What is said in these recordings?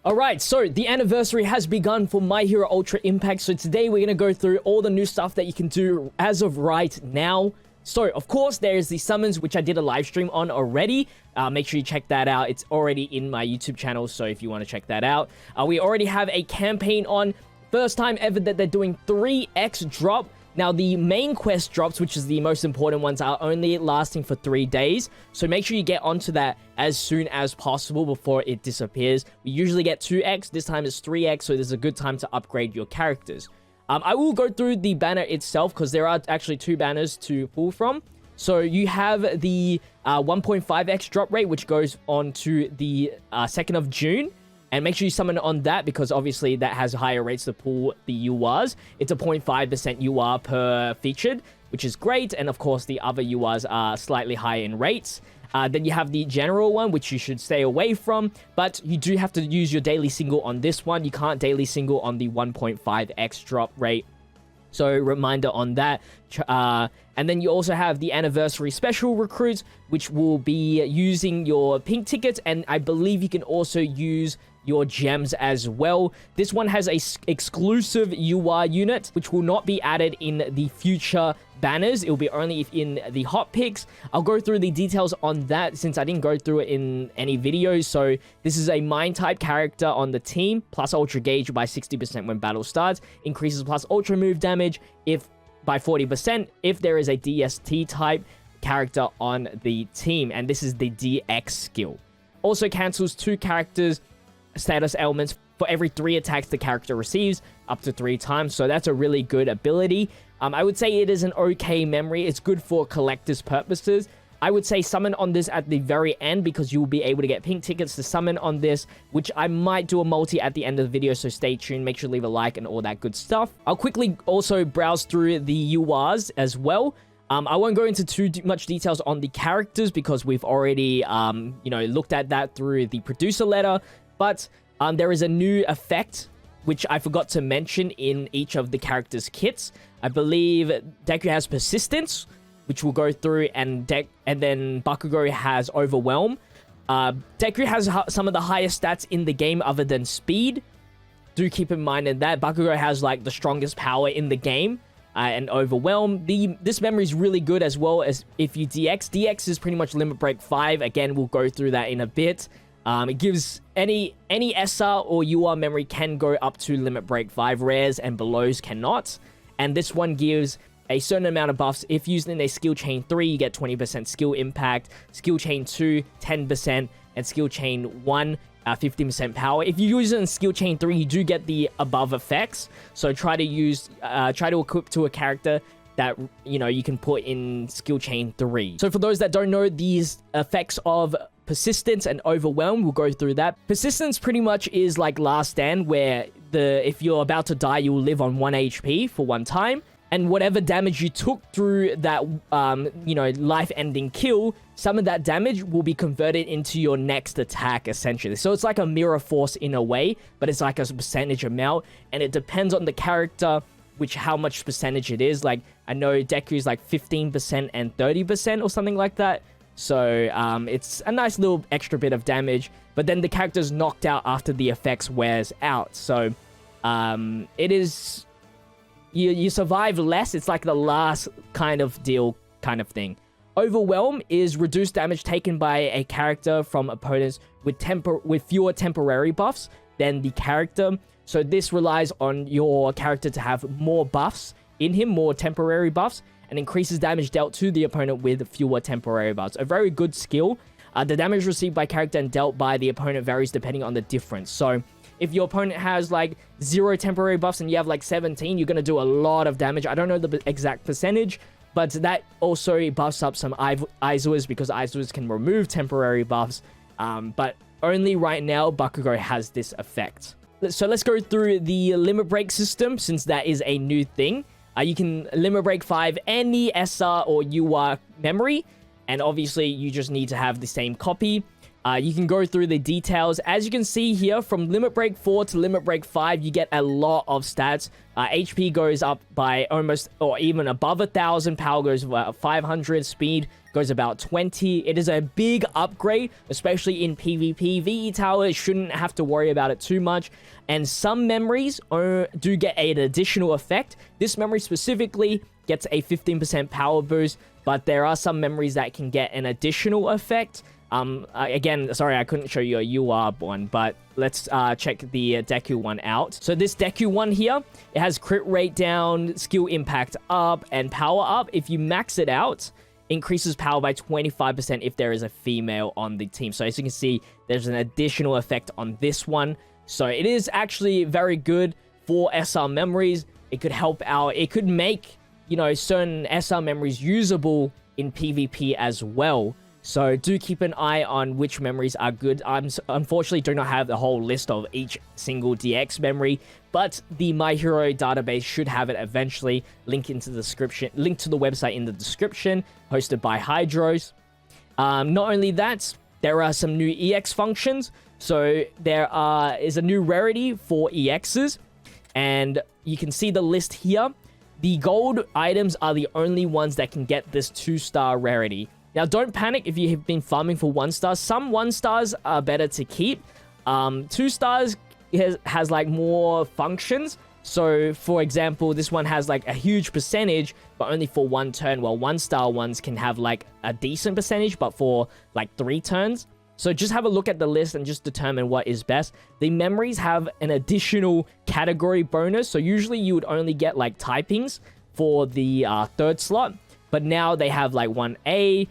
Alright, so the anniversary has begun for My Hero Ultra Impact. So today we're going to go through all the new stuff that you can do as of right now. So, of course, there's the summons, which I did a live stream on already. Make sure you check that out. It's already in my YouTube channel, so if you want to check that out. We already have a campaign on. First time ever that they're doing 3x drop. Now, the main quest drops, which is the most important ones, are only lasting for 3 days. So make sure you get onto that as soon as possible before it disappears. We usually get 2x. This time it's 3x, so this is a good time to upgrade your characters. I will go through the banner itself because there are actually 2 banners to pull from. So you have the 1.5x drop rate, which goes on to the 2nd of June. And make sure you summon on that because obviously that has higher rates to pull the URs. It's a 0.5% UR per featured, which is great. And of course, the other URs are slightly higher in rates. Then you have the general one, which you should stay away from. But you do have to use your daily single on this one. You can't daily single on the 1.5x drop rate. So reminder on that. And then you also have the anniversary special recruits, which will be using your pink tickets. And I believe you can also use your gems as well. This one has a exclusive UR unit, which will not be added in the future banners. It will be only in the hot picks. I'll go through the details on that since I didn't go through it in any videos. So this is a mine type character on the team, plus ultra gauge by 60% when battle starts, increases plus ultra move damage if by 40% if there is a DST type character on the team, and this is the DX skill. Also cancels 2 characters status elements for every 3 attacks the character receives, up to 3 times. So that's a really good ability. I would say it is an okay memory. It's good for collector's purposes. I would say summon on this at the very end because you will be able to get pink tickets to summon on this, which I might do a multi at the end of the video, so stay tuned. Make sure to leave a like and all that good stuff. I'll quickly also browse through the URs as well. I won't go into too much details on the characters because we've already, looked at that through the producer letter. But there is a new effect, which I forgot to mention in each of the characters' kits. I believe Deku has Persistence, which we'll go through, and then Bakugo has Overwhelm. Deku has some of the highest stats in the game other than Speed. Do keep in mind that Bakugo has like the strongest power in the game. And Overwhelm. This memory is really good as well as if you DX. DX is pretty much Limit Break 5. Again, we'll go through that in a bit. It gives any SR or UR memory can go up to Limit Break 5. Rares and belows cannot. And this one gives a certain amount of buffs. If used in a skill chain 3, you get 20% skill impact. Skill chain 2, 10%. And skill chain 1, 15% power. If you use it in skill chain 3, you do get the above effects. So try to equip to a character that, you can put in skill chain 3. So for those that don't know, these effects of Persistence and Overwhelm, we'll go through that. Persistence pretty much is like Last Stand, where if you're about to die, you'll live on 1 HP for 1 time. And whatever damage you took through that, life-ending kill, some of that damage will be converted into your next attack, essentially. So it's like a mirror force in a way, but it's like a percentage amount. And it depends on the character, how much percentage it is. Like, I know Deku is like 15% and 30% or something like that. So it's a nice little extra bit of damage. But then the character's knocked out after the effects wears out. So it is... You survive less. It's like the last kind of deal kind of thing. Overwhelm is reduced damage taken by a character from opponents with fewer temporary buffs than the character. So this relies on your character to have more buffs in him, more temporary buffs, and increases damage dealt to the opponent with fewer temporary buffs. A very good skill. The damage received by character and dealt by the opponent varies depending on the difference. So if your opponent has like 0 temporary buffs and you have like 17, you're going to do a lot of damage. I don't know the exact percentage, but that also buffs up some Aizuas because Aizuas can remove temporary buffs. But only right now, Bakugo has this effect. So let's go through the Limit Break system since that is a new thing. You can Limit Break 5 any SR or UR memory. And obviously, you just need to have the same copy. You can go through the details. As you can see here, from Limit Break 4 to Limit Break 5, you get a lot of stats. HP goes up by almost, or even above 1,000. Power goes about 500. Speed goes about 20. It is a big upgrade, especially in PvP. VE Tower shouldn't have to worry about it too much. And some memories do get an additional effect. This memory specifically gets a 15% power boost, but there are some memories that can get an additional effect. Again, sorry, I couldn't show you a UR one, but let's check the Deku one out. So this Deku one here, it has crit rate down, skill impact up, and power up. If you max it out, increases power by 25% if there is a female on the team. So as you can see, there's an additional effect on this one. So it is actually very good for SR memories. It could help out. It could make, you know, certain SR memories usable in PvP as well. So do keep an eye on which memories are good. Unfortunately do not have the whole list of each single DX memory, but the My Hero database should have it eventually. Link into the description, link to the website in the description, hosted by Hydros. Not only that, there are some new EX functions. So there is a new rarity for EXs, and you can see the list here. The gold items are the only ones that can get this 2-star rarity. Now, don't panic if you have been farming for 1-stars. Some 1-stars are better to keep. 2 stars has like more functions. So, for example, this one has like a huge percentage, but only for 1 turn. While 1-star ones can have like a decent percentage, but for like 3 turns. So just have a look at the list and just determine what is best. The memories have an additional category bonus. So usually you would only get like typings for the 3rd slot. But now they have like 1A,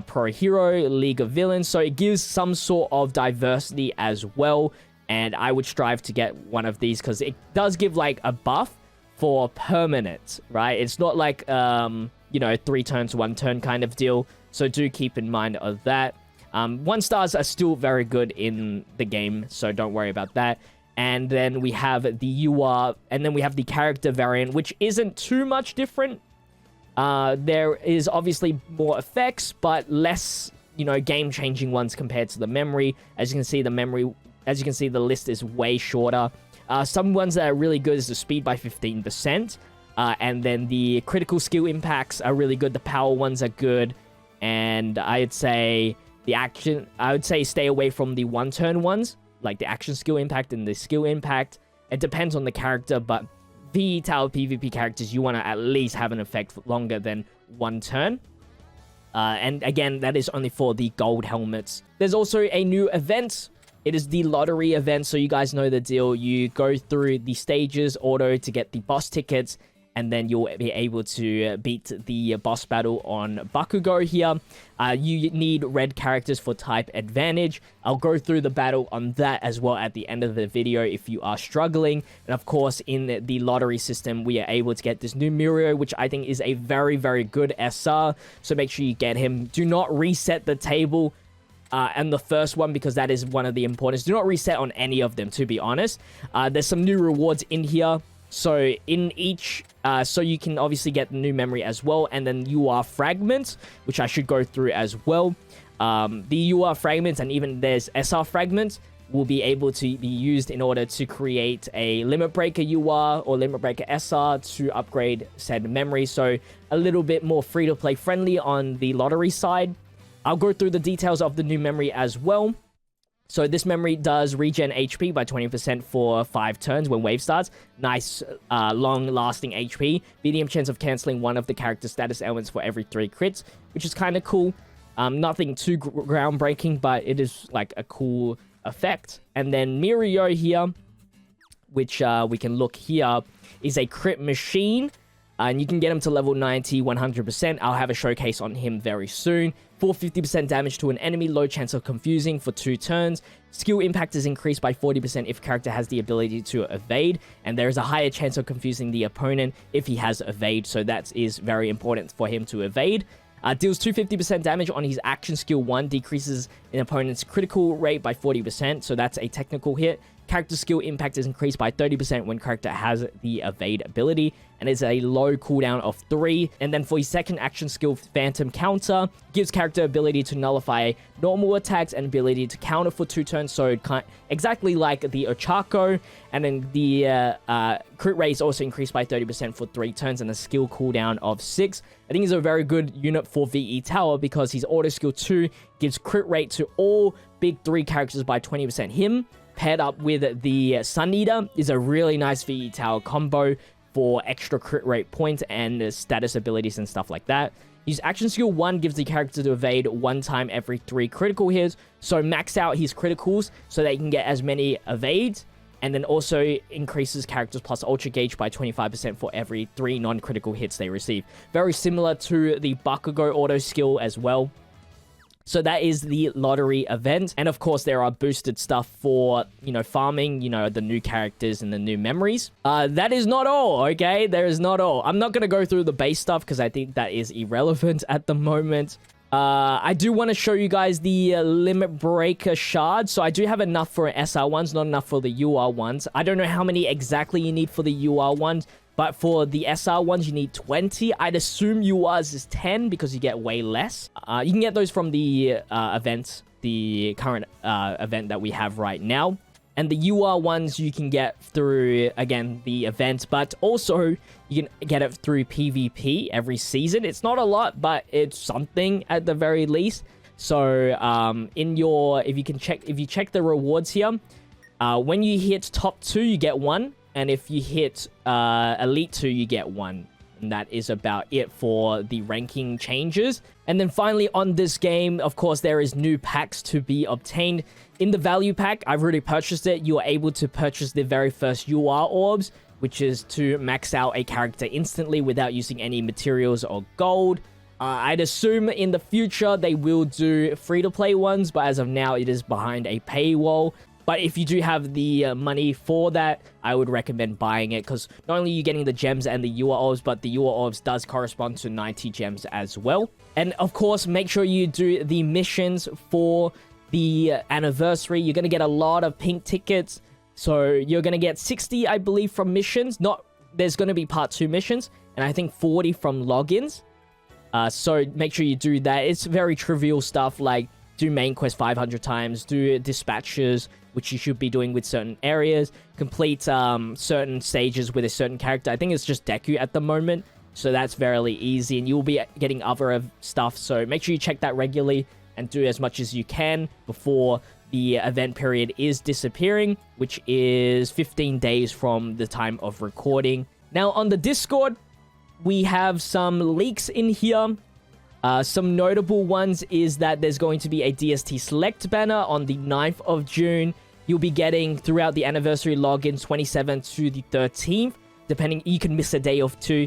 Pro Hero, League of Villains. So it gives some sort of diversity as well. And I would strive to get one of these because it does give like a buff for permanent, right? It's not like, you know, 3 turns, 1 turn kind of deal. So do keep in mind of that. 1-stars are still very good in the game, so don't worry about that. And then we have the UR, and then we have the character variant, which isn't too much different. There is obviously more effects, but less, you know, game-changing ones compared to the memory. As you can see, the list is way shorter. Some ones that are really good is the speed by 15%. And then the critical skill impacts are really good. The power ones are good. And I'd say stay away from the 1-turn ones, like the action skill impact and the skill impact. It depends on the character, but VE Tower PvP characters, you want to at least have an effect for longer than 1 turn. And again, that is only for the gold helmets. There's also a new event. It is the lottery event, so you guys know the deal. You go through the stages auto to get the boss tickets, and then you'll be able to beat the boss battle on Bakugo here. You need red characters for type advantage. I'll go through the battle on that as well at the end of the video if you are struggling. And of course, in the lottery system, we are able to get this new Mirio, which I think is a very, very good SR. So make sure you get him. Do not reset the table and the first one, because that is one of the importance. Do not reset on any of them, to be honest. There's some new rewards in here. So in each, so you can obviously get the new memory as well, and then UR fragments, which I should go through as well. The UR fragments, and even there's SR fragments, will be able to be used in order to create a Limit Breaker UR or Limit Breaker SR to upgrade said memory. So a little bit more free-to-play friendly on the lottery side. I'll go through the details of the new memory as well. So this memory does regen HP by 20% for 5 turns when wave starts. Nice, long-lasting HP. Medium chance of cancelling one of the character status elements for every 3 crits, which is kind of cool. Nothing too groundbreaking, but it is like a cool effect. And then Mirio here, which we can look here, is a crit machine. And you can get him to level 90, 100%. I'll have a showcase on him very soon. 450% damage to an enemy, low chance of confusing for 2 turns. Skill impact is increased by 40% if character has the ability to evade. And there is a higher chance of confusing the opponent if he has evade. So that is very important for him to evade. Deals 250% damage on his action skill 1, decreases an opponent's critical rate by 40%, so that's a technical hit. Character skill impact is increased by 30% when character has the evade ability, and is a low cooldown of 3. And then for his second action skill, Phantom Counter, gives character ability to nullify normal attacks and ability to counter for 2 turns, so exactly like the Ochako. And then the crit rate is also increased by 30% for 3 turns, and a skill cooldown of 6. I think he's a very good unit for VE Tower because his auto skill 2 gives crit rate to all big 3 characters by 20%. Him paired up with the Sun Eater is a really nice VE Tower combo for extra crit rate points and status abilities and stuff like that. His action skill 1 gives the character to evade 1 time every 3 critical hits, so max out his criticals so that he can get as many evades, and then also increases characters plus ultra gauge by 25% for every 3 non-critical hits they receive. Very similar to the Bakugo auto skill as well. So that is the lottery event. And of course, there are boosted stuff for, farming, the new characters and the new memories. That is not all, okay? There is not all. I'm not going to go through the base stuff because I think that is irrelevant at the moment. I do want to show you guys the Limitbreaker Shard. So I do have enough for SR ones, not enough for the UR ones. I don't know how many exactly you need for the UR ones. But for the SR ones, you need 20. I'd assume URs is 10 because you get way less. You can get those from the event, the current event that we have right now. And the UR ones you can get through, again, the event. But also, you can get it through PvP every season. It's not a lot, but it's something at the very least. So, if you check the rewards here, when you hit top 2, you get 1. And if you hit Elite 2, you get 1. And that is about it for the ranking changes. And then finally on this game, of course, there is new packs to be obtained. In the value pack, I've already purchased it. You are able to purchase the very first UR orbs, which is to max out a character instantly without using any materials or gold. I'd assume in the future they will do free-to-play ones, but as of now, it is behind a paywall. But if you do have the money for that, I would recommend buying it because not only are you getting the gems and the UR orbs, but the UR orbs does correspond to 90 gems as well. And of course, make sure you do the missions for the anniversary. You're going to get a lot of pink tickets. So you're going to get 60, I believe, from missions. There's going to be part 2 missions, and I think 40 from logins. So make sure you do that. It's very trivial stuff like do main quest 500 times, do dispatches, which you should be doing with certain areas, complete certain stages with a certain character. I think it's just Deku at the moment, so that's very easy, and you'll be getting other stuff, so make sure you check that regularly and do as much as you can before the event period is disappearing, which is 15 days from the time of recording. Now, on the Discord, we have some leaks in here. Some notable ones is that there's going to be a DST Select banner on the 9th of June. You'll be getting throughout the anniversary login 27th to the 13th. Depending, you can miss a day or 2.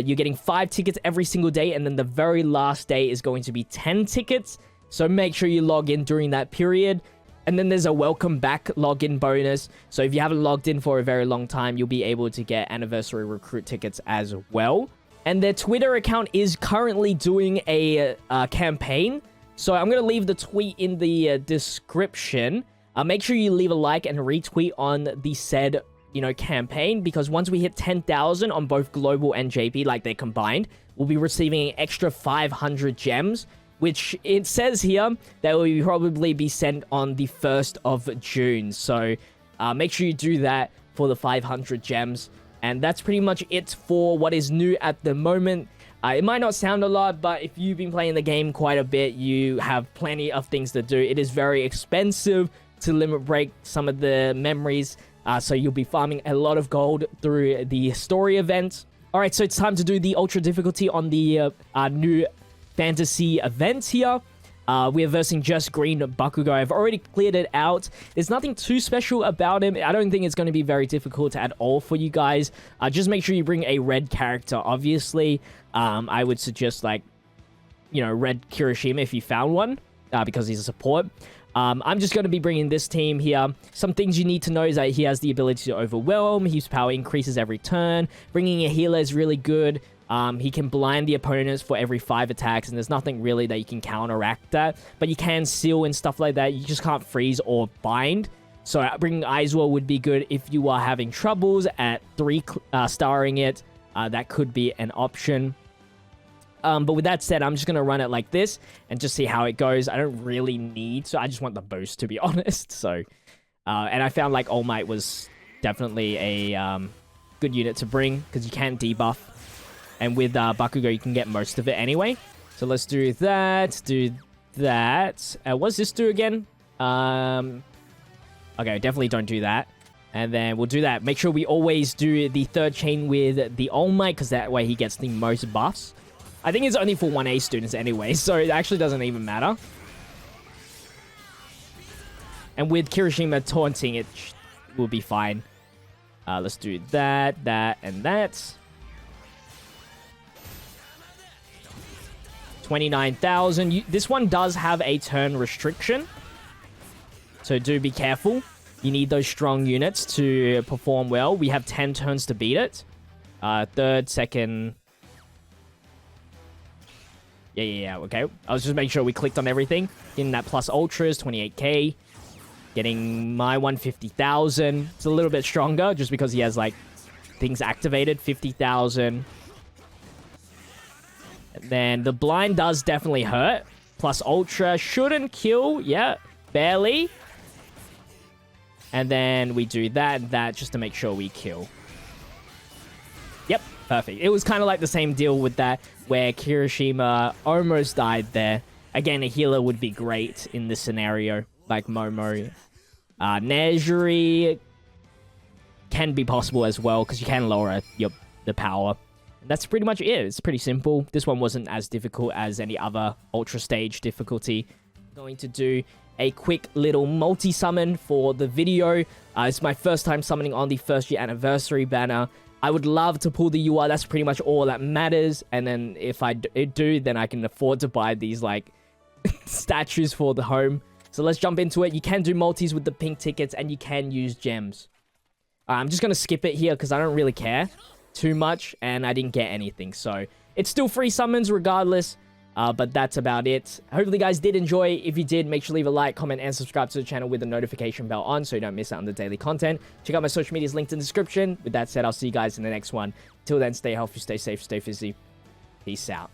You're getting 5 tickets every single day, and then the very last day is going to be 10 tickets. So make sure you log in during that period. And then there's a welcome back login bonus. So if you haven't logged in for a very long time, you'll be able to get anniversary recruit tickets as well. And their Twitter account is currently doing a campaign. So I'm going to leave the tweet in the description. Make sure you leave a like and retweet on the said, campaign. Because once we hit 10,000 on both Global and JP, like they're combined, we'll be receiving an extra 500 gems. Which it says here that will probably be sent on the 1st of June. So make sure you do that for the 500 gems. And that's pretty much it for what is new at the moment. It might not sound a lot, but if you've been playing the game quite a bit, you have plenty of things to do. It is very expensive to limit break some of the memories. So you'll be farming a lot of gold through the story event. All right, so it's time to do the ultra difficulty on the new fantasy event here. We are versing just green Bakugo. I've already cleared it out. There's nothing too special about him. I don't think it's going to be very difficult at all for you guys. Just make sure you bring a red character, obviously. I would suggest, red Kirishima if you found one, because he's a support. I'm just going to be bringing this team here. Some things you need to know is that he has the ability to overwhelm. His power increases every turn. Bringing a healer is really good. He can blind the opponents for every 5 attacks, and there's nothing really that you can counteract that. But you can seal and stuff like that. You just can't freeze or bind. So bringing Eiswell would be good if you are having troubles at 3-starring it. That could be an option. But with that said, I'm just going to run it like this and just see how it goes. I don't really need, so I just want the boost, to be honest. So, and I found like All Might was definitely a good unit to bring because you can debuff. And with Bakugo, you can get most of it anyway. So let's do that, what's this do again? Okay, definitely don't do that. And then we'll do that. Make sure we always do the 3rd chain with the All Might, because that way he gets the most buffs. I think it's only for 1A students anyway, so it actually doesn't even matter. And with Kirishima taunting, it will be fine. Let's do that, and that. 29,000. This one does have a turn restriction, so do be careful. You need those strong units to perform well. We have 10 turns to beat it. 3rd, 2nd. Yeah, okay. I was just making sure we clicked on everything. Getting that plus ultras, 28k. Getting my 150,000. It's a little bit stronger just because he has, like, things activated. 50,000. Then the blind does definitely hurt. Plus ultra shouldn't kill. Yeah, barely. And then we do that and that just to make sure we kill. Yep, perfect. It was kind of like the same deal with that where Kirishima almost died there. Again, a healer would be great in this scenario, like Momo. Nejiri can be possible as well because you can lower the power. That's pretty much it. It's pretty simple. This one wasn't as difficult as any other Ultra Stage difficulty. I'm going to do a quick little multi-summon for the video. It's my first time summoning on the 1st year anniversary banner. I would love to pull the UI. That's pretty much all that matters. And then if I do, then I can afford to buy these like statues for the home. So let's jump into it. You can do multis with the pink tickets and you can use gems. I'm just going to skip it here because I don't really care too much and I didn't get anything, so it's still free summons regardless, but that's about it. Hopefully you guys did enjoy. If you did, make sure to leave a like, comment, and subscribe to the channel with the notification bell on so you don't miss out on the daily content. Check out my social medias linked in the description. With that said, I'll see you guys in the next one. Till then, stay healthy, stay safe, stay fizzy. Peace out.